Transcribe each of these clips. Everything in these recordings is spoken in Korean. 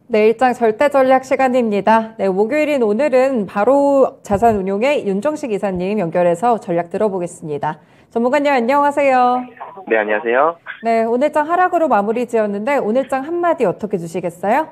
네, 일장 절대 전략 시간입니다. 네, 목요일인 오늘은 바로 자산운용의 윤정식 이사님 연결해서 전략 들어보겠습니다. 전문가님 안녕하세요. 네, 안녕하세요. 네, 오늘장 하락으로 마무리 지었는데 오늘장 한마디 어떻게 주시겠어요?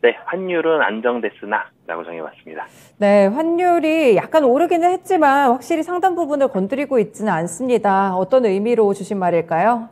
네, 환율은 안정됐으나 라고 정해봤습니다. 네, 환율이 약간 오르기는 했지만 확실히 상당 부분을 건드리고 있지는 않습니다. 어떤 의미로 주신 말일까요?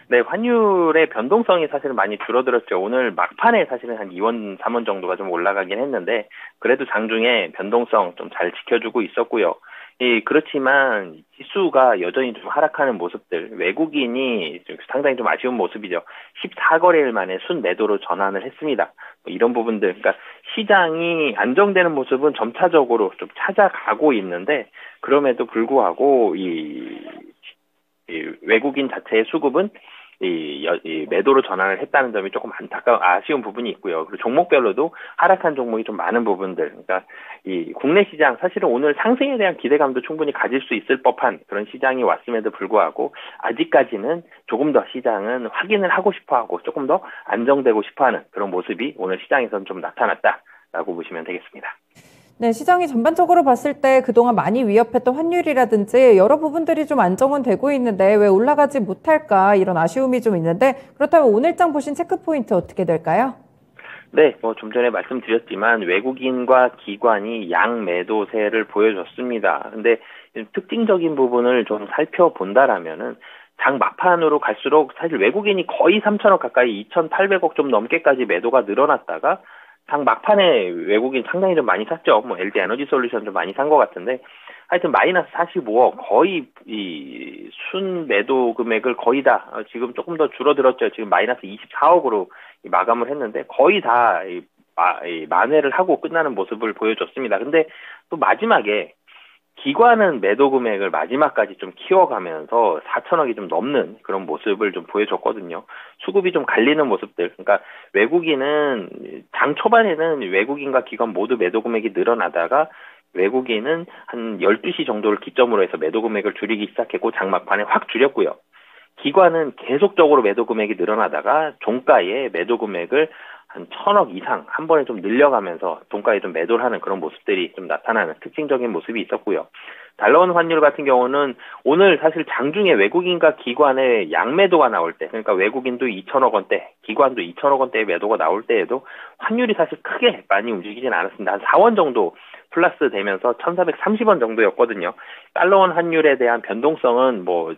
네, 환율의 변동성이 사실 많이 줄어들었죠. 오늘 막판에 사실은 한 2원, 3원 정도가 좀 올라가긴 했는데, 그래도 장중에 변동성 좀 잘 지켜주고 있었고요. 그렇지만 지수가 여전히 좀 하락하는 모습들, 외국인이 상당히 좀 아쉬운 모습이죠. 14거래일 만에 순매도로 전환을 했습니다. 뭐 이런 부분들, 그러니까 시장이 안정되는 모습은 점차적으로 좀 찾아가고 있는데, 그럼에도 불구하고 이 외국인 자체의 수급은 이 매도로 전환을 했다는 점이 조금 아쉬운 부분이 있고요. 그리고 종목별로도 하락한 종목이 좀 많은 부분들. 그러니까 이 국내 시장 사실은 오늘 상승에 대한 기대감도 충분히 가질 수 있을 법한 그런 시장이 왔음에도 불구하고 아직까지는 조금 더 시장은 확인을 하고 싶어하고 조금 더 안정되고 싶어하는 그런 모습이 오늘 시장에서는 좀 나타났다라고 보시면 되겠습니다. 네, 시장이 전반적으로 봤을 때 그동안 많이 위협했던 환율이라든지 여러 부분들이 좀 안정은 되고 있는데 왜 올라가지 못할까 이런 아쉬움이 좀 있는데 그렇다면 오늘장 보신 체크 포인트 어떻게 될까요? 네, 뭐 좀 전에 말씀드렸지만 외국인과 기관이 양매도세를 보여줬습니다. 근데 특징적인 부분을 좀 살펴본다라면은 장 막판으로 갈수록 사실 외국인이 거의 3천억 가까이 2,800억 좀 넘게까지 매도가 늘어났다가 장 막판에 외국인 상당히 좀 많이 샀죠. 뭐 LG 에너지 솔루션 좀 많이 산 것 같은데 하여튼 마이너스 45억 거의 이 순 매도 금액을 거의 다 지금 조금 더 줄어들었죠. 지금 마이너스 24억으로 마감을 했는데 거의 다 만회를 하고 끝나는 모습을 보여줬습니다. 근데 또 마지막에 기관은 매도 금액을 마지막까지 좀 키워가면서 4천억이 좀 넘는 그런 모습을 좀 보여줬거든요. 수급이 좀 갈리는 모습들. 그러니까 외국인은 장 초반에는 외국인과 기관 모두 매도 금액이 늘어나다가 외국인은 한 12시 정도를 기점으로 해서 매도 금액을 줄이기 시작했고 장 막판에 확 줄였고요. 기관은 계속적으로 매도 금액이 늘어나다가 종가에 매도 금액을 한 1,000억 이상 한 번에 좀 늘려가면서 종가에 좀 매도를 하는 그런 모습들이 좀 나타나는 특징적인 모습이 있었고요. 달러원 환율 같은 경우는 오늘 사실 장중에 외국인과 기관의 양매도가 나올 때, 그러니까 외국인도 2천억 원대, 기관도 2천억 원대의 매도가 나올 때에도 환율이 사실 크게 많이 움직이진 않았습니다. 한 4원 정도 플러스 되면서 1,430원 정도였거든요. 달러원 환율에 대한 변동성은 뭐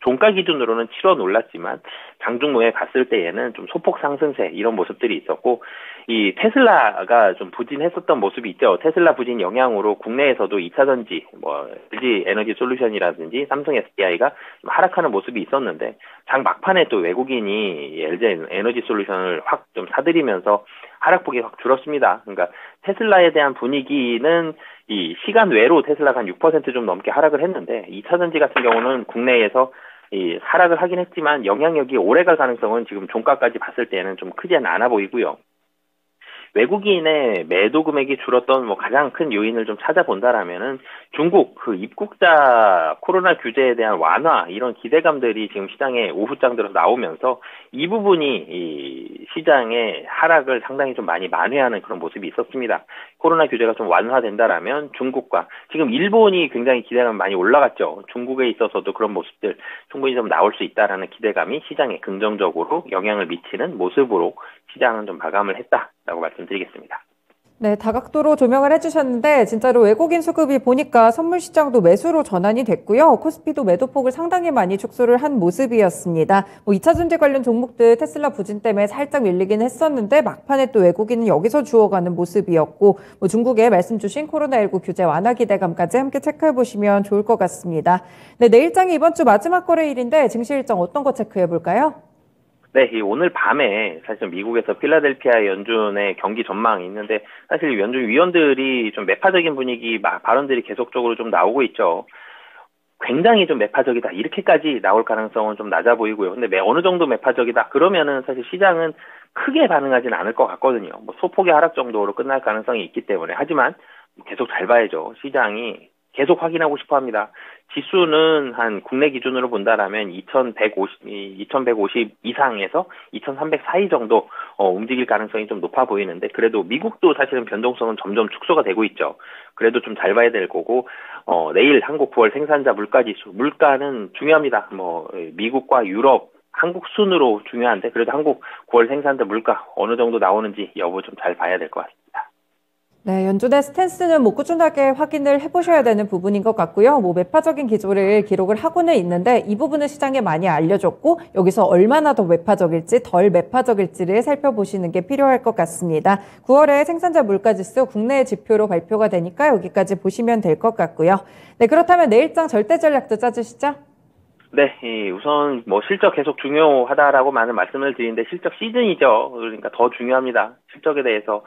종가 기준으로는 7원 올랐지만 장중모에 갔을 때에는 좀 소폭 상승세 이런 모습들이 있었고 이 테슬라가 좀 부진했었던 모습이 있죠. 테슬라 부진 영향으로 국내에서도 2차 전지 뭐 LG 에너지 솔루션이라든지 삼성 SDI가 좀 하락하는 모습이 있었는데 장 막판에 또 외국인이 LG 에너지 솔루션을 확 좀 사들이면서 하락폭이 확 줄었습니다. 그러니까 테슬라에 대한 분위기는 이 시간 외로 테슬라가 한 6%좀 넘게 하락을 했는데 2차 전지 같은 경우는 국내에서 이 하락을 하긴 했지만 영향력이 오래 갈 가능성은 지금 종가까지 봤을 때는 좀 크지는 않아 보이고요. 외국인의 매도 금액이 줄었던 뭐 가장 큰 요인을 좀 찾아본다라면은 중국 그 입국자 코로나 규제에 대한 완화 이런 기대감들이 지금 시장에 오후장 들어서 나오면서 이 부분이 이 시장의 하락을 상당히 좀 많이 만회하는 그런 모습이 있었습니다. 코로나 규제가 좀 완화된다라면 중국과 지금 일본이 굉장히 기대감이 많이 올라갔죠. 중국에 있어서도 그런 모습들 충분히 좀 나올 수 있다라는 기대감이 시장에 긍정적으로 영향을 미치는 모습으로 시장은 좀 마감을 했다라고 말씀드리겠습니다. 네, 다각도로 조명을 해주셨는데 진짜로 외국인 수급이 보니까 선물 시장도 매수로 전환이 됐고요. 코스피도 매도폭을 상당히 많이 축소를 한 모습이었습니다. 뭐 2차 전지 관련 종목들 테슬라 부진 때문에 살짝 밀리긴 했었는데 막판에 또 외국인은 여기서 주워가는 모습이었고 뭐 중국에 말씀 주신 코로나19 규제 완화 기대감까지 함께 체크해 보시면 좋을 것 같습니다. 네, 내일장이 이번 주 마지막 거래일인데 증시 일정 어떤 거 체크해 볼까요? 네, 오늘 밤에 사실 미국에서 필라델피아 연준의 경기 전망이 있는데 사실 연준 위원들이 좀 매파적인 분위기 발언들이 계속적으로 좀 나오고 있죠. 굉장히 좀 매파적이다 이렇게까지 나올 가능성은 좀 낮아 보이고요. 근데 어느 정도 매파적이다 그러면은 사실 시장은 크게 반응하지는 않을 것 같거든요. 뭐 소폭의 하락 정도로 끝날 가능성이 있기 때문에 하지만 계속 잘 봐야죠. 시장이 계속 확인하고 싶어 합니다. 지수는 한 국내 기준으로 본다라면 2150 이상에서 2300 사이 정도 움직일 가능성이 좀 높아 보이는데, 그래도 미국도 사실은 변동성은 점점 축소가 되고 있죠. 그래도 좀 잘 봐야 될 거고, 내일 한국 9월 생산자 물가 지수, 물가는 중요합니다. 미국과 유럽, 한국 순으로 중요한데, 그래도 한국 9월 생산자 물가 어느 정도 나오는지 여부 좀 잘 봐야 될 것 같습니다. 네, 연준의 스탠스는 꾸준하게 확인을 해보셔야 되는 부분인 것 같고요. 매파적인 기조를 기록을 하고는 있는데 이 부분은 시장에 많이 알려졌고 여기서 얼마나 더 매파적일지 덜 매파적일지를 살펴보시는 게 필요할 것 같습니다. 9월에 생산자 물가지수 국내 지표로 발표가 되니까 여기까지 보시면 될 것 같고요. 네, 그렇다면 내일장 절대 전략도 짜주시죠. 네, 우선 실적 계속 중요하다라고 많은 말씀을 드리는데 실적 시즌이죠. 그러니까 더 중요합니다. 실적에 대해서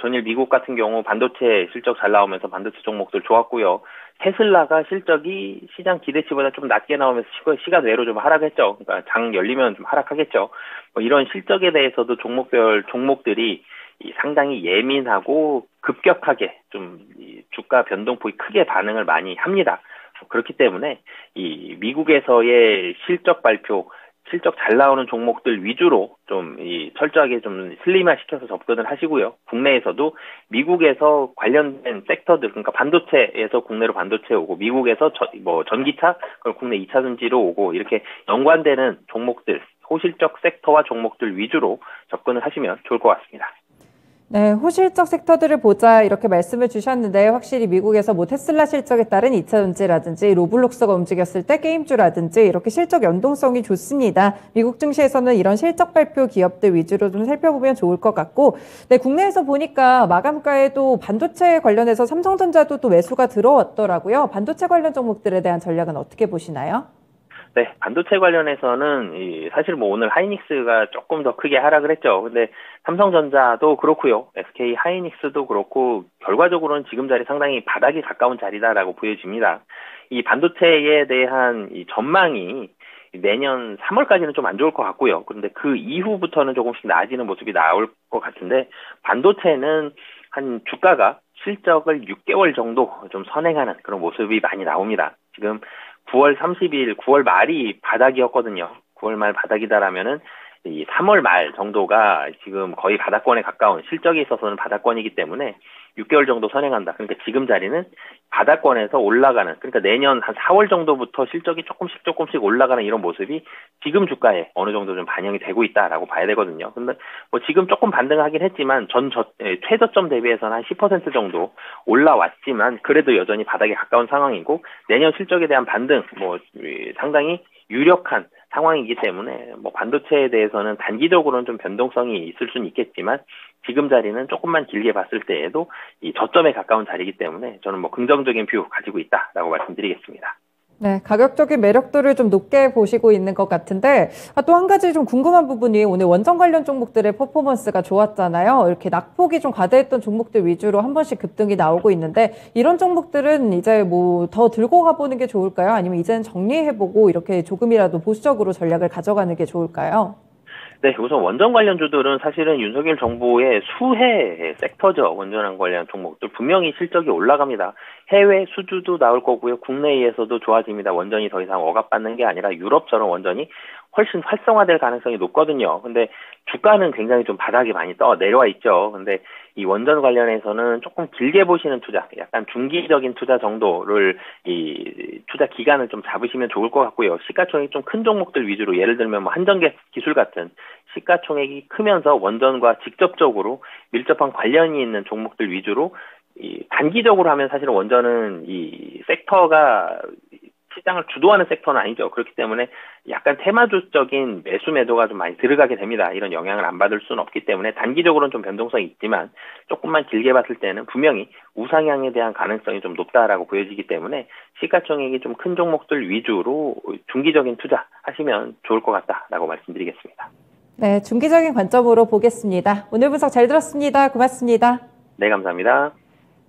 전일 미국 같은 경우 반도체 실적 잘 나오면서 반도체 종목들 좋았고요. 테슬라가 실적이 시장 기대치보다 좀 낮게 나오면서 시간 외로 좀 하락했죠. 그러니까 장 열리면 좀 하락하겠죠. 이런 실적에 대해서도 종목들이 상당히 예민하고 급격하게 좀 주가 변동폭이 크게 반응을 많이 합니다. 그렇기 때문에 이 미국에서의 실적 발표, 실적 잘 나오는 종목들 위주로 좀 철저하게 좀 슬림화 시켜서 접근을 하시고요. 국내에서도 미국에서 관련된 섹터들, 그러니까 반도체에서 국내로 반도체 오고, 미국에서 전기차, 그럼 국내 2차 전지로 오고, 이렇게 연관되는 종목들, 호실적 섹터와 종목들 위주로 접근을 하시면 좋을 것 같습니다. 네, 호실적 섹터들을 보자 이렇게 말씀을 주셨는데 확실히 미국에서 테슬라 실적에 따른 2차 전지라든지 로블록스가 움직였을 때 게임주라든지 이렇게 실적 연동성이 좋습니다. 미국 증시에서는 이런 실적 발표 기업들 위주로 좀 살펴보면 좋을 것 같고, 네, 국내에서 보니까 마감가에도 반도체 관련해서 삼성전자도 또 매수가 들어왔더라고요. 반도체 관련 종목들에 대한 전략은 어떻게 보시나요? 네, 반도체 관련해서는 사실 오늘 하이닉스가 조금 더 크게 하락을 했죠. 근데 삼성전자도 그렇고요. SK 하이닉스도 그렇고 결과적으로는 지금 자리 상당히 바닥에 가까운 자리다라고 보여집니다. 이 반도체에 대한 이 전망이 내년 3월까지는 좀 안 좋을 것 같고요. 그런데 그 이후부터는 조금씩 나아지는 모습이 나올 것 같은데, 반도체는 한 주가가 실적을 6개월 정도 좀 선행하는 그런 모습이 많이 나옵니다. 지금 9월 30일, 9월 말이 바닥이었거든요. 9월 말 바닥이다라면은 이 3월 말 정도가 지금 거의 바닥권에 가까운, 실적에 있어서는 바닥권이기 때문에 6개월 정도 선행한다. 그러니까 지금 자리는 바닥권에서 올라가는, 그러니까 내년 한 4월 정도부터 실적이 조금씩 올라가는 이런 모습이 지금 주가에 어느 정도 좀 반영이 되고 있다라고 봐야 되거든요. 근데 지금 조금 반등하긴 했지만 최저점 대비해서는 한 10% 정도 올라왔지만 그래도 여전히 바닥에 가까운 상황이고, 내년 실적에 대한 반등 상당히 유력한 상황이기 때문에 반도체에 대해서는 단기적으로는 좀 변동성이 있을 수는 있겠지만 지금 자리는 조금만 길게 봤을 때에도 이 저점에 가까운 자리이기 때문에 저는 긍정적인 뷰 가지고 있다라고 말씀드리겠습니다. 네, 가격적인 매력도를 좀 높게 보시고 있는 것 같은데, 또 한 가지 좀 궁금한 부분이 오늘 원전 관련 종목들의 퍼포먼스가 좋았잖아요. 이렇게 낙폭이 좀 과다했던 종목들 위주로 한 번씩 급등이 나오고 있는데, 이런 종목들은 이제 더 들고 가보는 게 좋을까요? 아니면 이제는 정리해보고 이렇게 조금이라도 보수적으로 전략을 가져가는 게 좋을까요? 네, 우선 원전 관련주들은 사실은 윤석열 정부의 수혜 섹터죠. 원전 관련 종목들 분명히 실적이 올라갑니다. 해외 수주도 나올 거고요. 국내에서도 좋아집니다. 원전이 더 이상 억압받는 게 아니라 유럽처럼 원전이 훨씬 활성화될 가능성이 높거든요. 근데 주가는 굉장히 좀 바닥이 많이 내려와 있죠. 근데 이 원전 관련해서는 조금 길게 보시는 투자, 약간 중기적인 투자 정도를 이 투자 기간을 좀 잡으시면 좋을 것 같고요. 시가총액이 좀 큰 종목들 위주로, 예를 들면 한전계 기술 같은 시가총액이 크면서 원전과 직접적으로 밀접한 관련이 있는 종목들 위주로, 단기적으로 하면 사실은 원전은 이 섹터가 시장을 주도하는 섹터는 아니죠. 그렇기 때문에 약간 테마주적인 매수 매도가 좀 많이 들어가게 됩니다. 이런 영향을 안 받을 수는 없기 때문에 단기적으로는 좀 변동성이 있지만 조금만 길게 봤을 때는 분명히 우상향에 대한 가능성이 좀 높다라고 보여지기 때문에 시가총액이 좀 큰 종목들 위주로 중기적인 투자 하시면 좋을 것 같다라고 말씀드리겠습니다. 네, 중기적인 관점으로 보겠습니다. 오늘 분석 잘 들었습니다. 고맙습니다. 네, 감사합니다.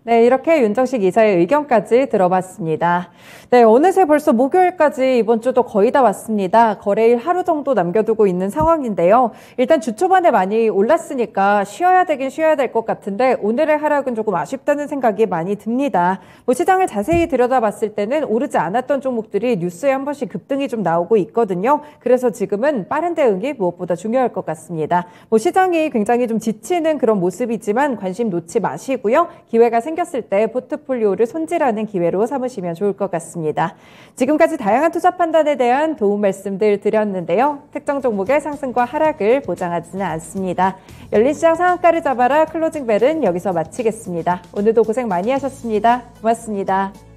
네, 이렇게 윤정식 이사의 의견까지 들어봤습니다. 네, 어느새 벌써 목요일까지 이번 주도 거의 다 왔습니다. 거래일 하루 정도 남겨두고 있는 상황인데요. 일단 주 초반에 많이 올랐으니까 쉬어야 되긴 쉬어야 될 것 같은데 오늘의 하락은 조금 아쉽다는 생각이 많이 듭니다. 시장을 자세히 들여다봤을 때는 오르지 않았던 종목들이 뉴스에 한 번씩 급등이 좀 나오고 있거든요. 그래서 지금은 빠른 대응이 무엇보다 중요할 것 같습니다. 시장이 굉장히 좀 지치는 그런 모습이지만 관심 놓지 마시고요. 기회가 생겼을 때 포트폴리오를 손질하는 기회로 삼으시면 좋을 것 같습니다. 지금까지 다양한 투자 판단에 대한 도움 말씀들 드렸는데요. 특정 종목의 상승과 하락을 보장하지는 않습니다. 열린 시장 상한가를 잡아라 클로징 벨은 여기서 마치겠습니다. 오늘도 고생 많이 하셨습니다. 고맙습니다.